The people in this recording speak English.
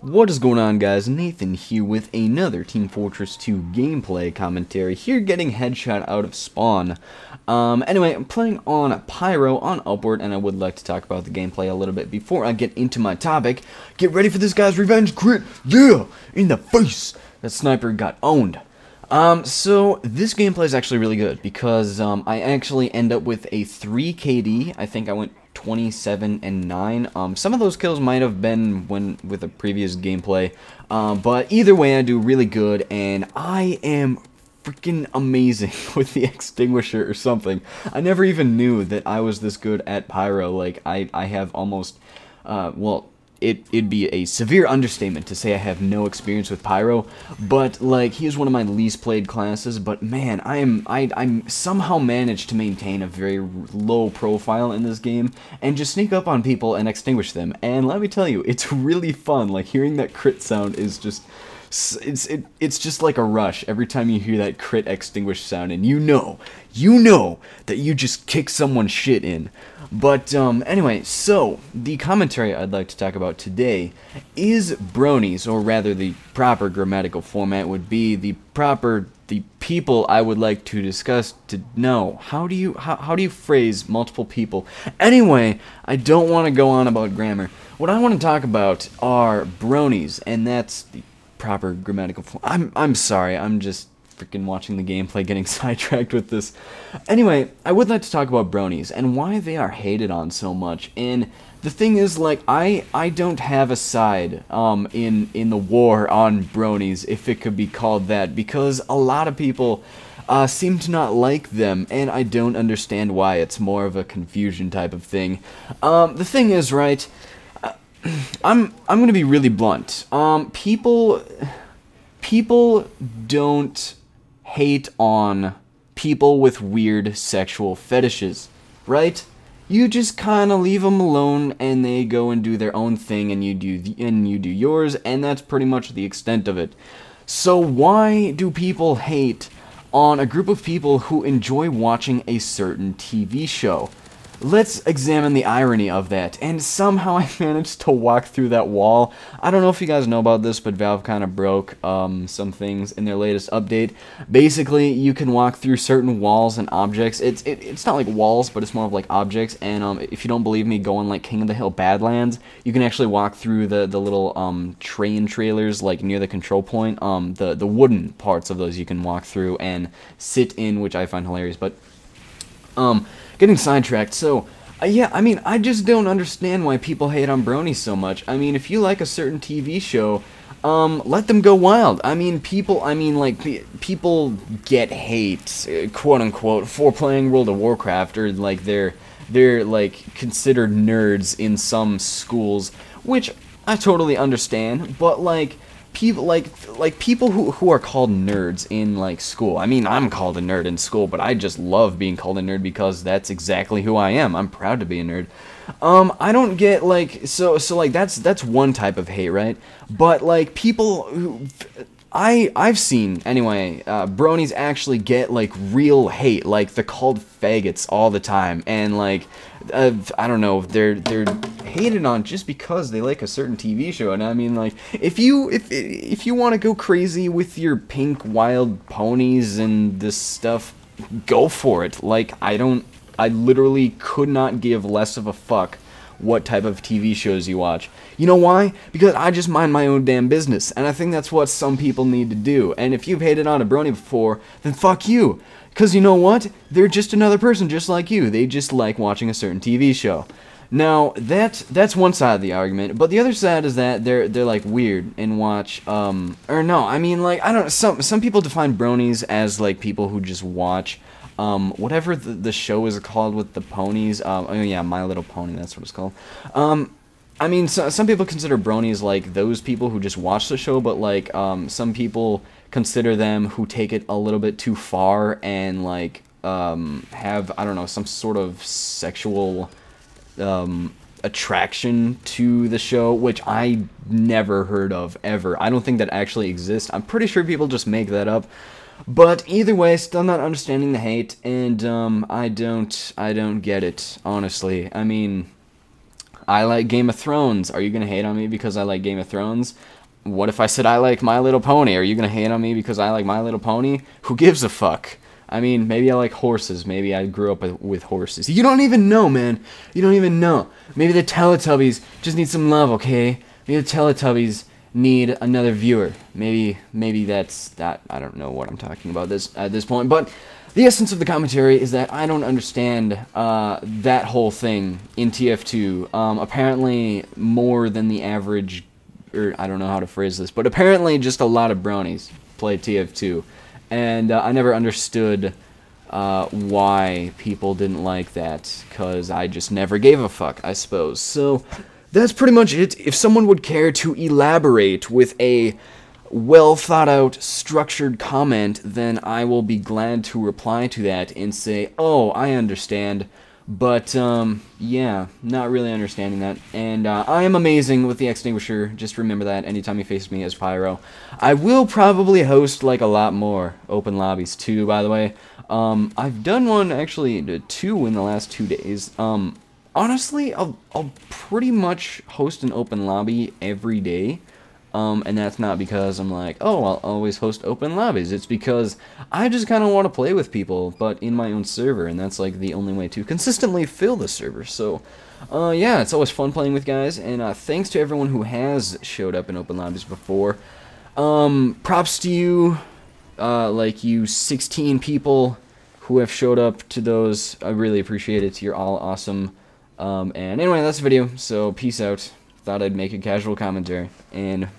What is going on, guys? Nathan here with another Team Fortress 2 gameplay commentary, here getting headshot out of spawn. Anyway, I'm playing on Pyro on Upward, and I would like to talk about the gameplay a little bit before I get into my topic. Get ready for this guy's revenge crit! Yeah! In the face! That sniper got owned. So this gameplay is actually really good, because I actually end up with a 3 KD. I think I went 27 and 9. Some of those kills might have been with a previous gameplay, but either way I do really good, and I am freaking amazing with the extinguisher or something. I never even knew that I was this good at pyro. Like I have almost well, it'd be a severe understatement to say I have no experience with pyro, but like he is one of my least played classes. But man, I'm somehow managed to maintain a very low profile in this game and just sneak up on people and extinguish them. And let me tell you, it's really fun. Like hearing that crit sound is just it's just like a rush every time you hear that crit extinguish sound, and you know that you just kick someone's shit in. But anyway, so the commentary I'd like to talk about today is bronies, or rather the proper grammatical format would be the people I would like to discuss to know. How do you phrase multiple people? Anyway, I don't want to go on about grammar. What I want to talk about are bronies, and that's the proper grammatical form. I'm sorry, I'm just freaking watching the gameplay getting sidetracked with this. Anyway, I would like to talk about bronies and why they are hated on so much. And the thing is, like, I don't have a side in the war on bronies, if it could be called that, because a lot of people seem to not like them, and I don't understand why. It's more of a confusion type of thing. The thing is, right, I'm gonna be really blunt. People don't hate on people with weird sexual fetishes, right? You just kind of leave them alone, and they go and do their own thing, and you do yours, and that's pretty much the extent of it. So why do people hate on a group of people who enjoy watching a certain TV show? Let's examine the irony of that, and somehow I managed to walk through that wall. I don't know if you guys know about this, but Valve kind of broke some things in their latest update. Basically, you can walk through certain walls and objects. It's not like walls, but it's more of like objects, and if you don't believe me, go on like King of the Hill Badlands. You can actually walk through the little train trailers like near the control point. The wooden parts of those you can walk through and sit in, which I find hilarious, but getting sidetracked. So yeah, I mean, I just don't understand why people hate on bronies so much. I mean, if you like a certain TV show, let them go wild. I mean, people get hate, quote unquote, for playing World of Warcraft, or like they're like considered nerds in some schools, which I totally understand. But like people people who are called nerds in like school. I mean, I'm called a nerd in school, but I just love being called a nerd because that's exactly who I am. I'm proud to be a nerd. I don't get like so like that's one type of hate, right? But like people who I've seen anyway, bronies actually get like real hate. Like they're called faggots all the time, and like I don't know, they're hated on just because they like a certain TV show. And I mean, like, if you want to go crazy with your pink wild ponies and this stuff, go for it. Like, I literally could not give less of a fuck what type of TV shows you watch. You know why? Because I just mind my own damn business, and I think that's what some people need to do. And if you've hated on a brony before, then fuck you. Because you know what? They're just another person just like you. They just like watching a certain TV show. Now, that's one side of the argument, but the other side is that they're like weird and watch, or no, I mean, like, I don't know, some people define bronies as like people who just watch whatever the show is called with the ponies. Oh yeah, My Little Pony, that's what it's called. I mean, some people consider bronies like those people who just watch the show, but like some people consider them who take it a little bit too far and like have, I don't know, some sort of sexual attraction to the show, which I never heard of ever. I don't think that actually exists. I'm pretty sure people just make that up. But either way, still not understanding the hate, and I don't get it, honestly. I mean, I like Game of Thrones. Are you gonna hate on me because I like Game of Thrones? What if I said I like My Little Pony? Are you gonna hate on me because I like My Little Pony? Who gives a fuck? I mean, maybe I like horses. Maybe I grew up with horses. You don't even know, man. You don't even know. Maybe the Teletubbies just need some love, okay? Maybe the Teletubbies need another viewer. Maybe that's that. I don't know what I'm talking about at this point. But the essence of the commentary is that I don't understand that whole thing in TF2. Apparently more than the average, or I don't know how to phrase this, but apparently just a lot of bronies play TF2. And I never understood why people didn't like that, because I just never gave a fuck, I suppose. So that's pretty much it. If someone would care to elaborate with a well-thought-out, structured comment, then I will be glad to reply to that and say, oh, I understand. But, yeah, not really understanding that. And I am amazing with the extinguisher. Just remember that anytime you face me as Pyro. I will probably host, like, a lot more open lobbies, too, by the way. I've done one, actually, 2 in the last 2 days. Honestly, I'll pretty much host an open lobby every day. And that's not because I'm like, oh, I'll always host open lobbies. It's because I just kind of want to play with people, but in my own server, and that's like the only way to consistently fill the server. So, yeah, it's always fun playing with guys, and thanks to everyone who has showed up in open lobbies before. Props to you, like you 16 people who have showed up to those. I really appreciate it. You're all awesome. And anyway, that's the video, so peace out. Thought I'd make a casual commentary, and